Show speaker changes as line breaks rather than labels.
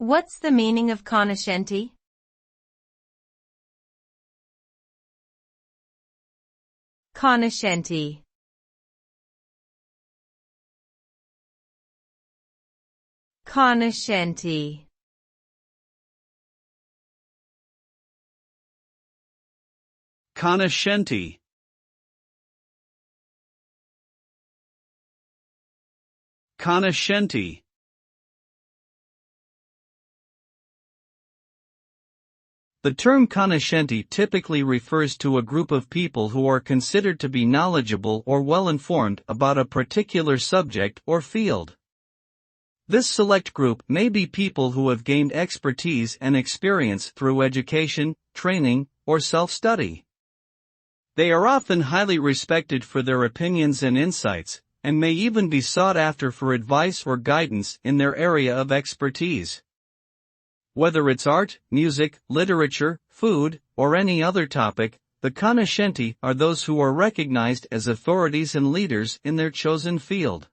What's the meaning of cognoscenti? Cognoscenti. Cognoscenti.
Cognoscenti. Cognoscenti. The term cognoscenti typically refers to a group of people who are considered to be knowledgeable or well-informed about a particular subject or field. This select group may be people who have gained expertise and experience through education, training, or self-study. They are often highly respected for their opinions and insights, and may even be sought after for advice or guidance in their area of expertise. Whether it's art, music, literature, food, or any other topic, the cognoscenti are those who are recognized as authorities and leaders in their chosen field.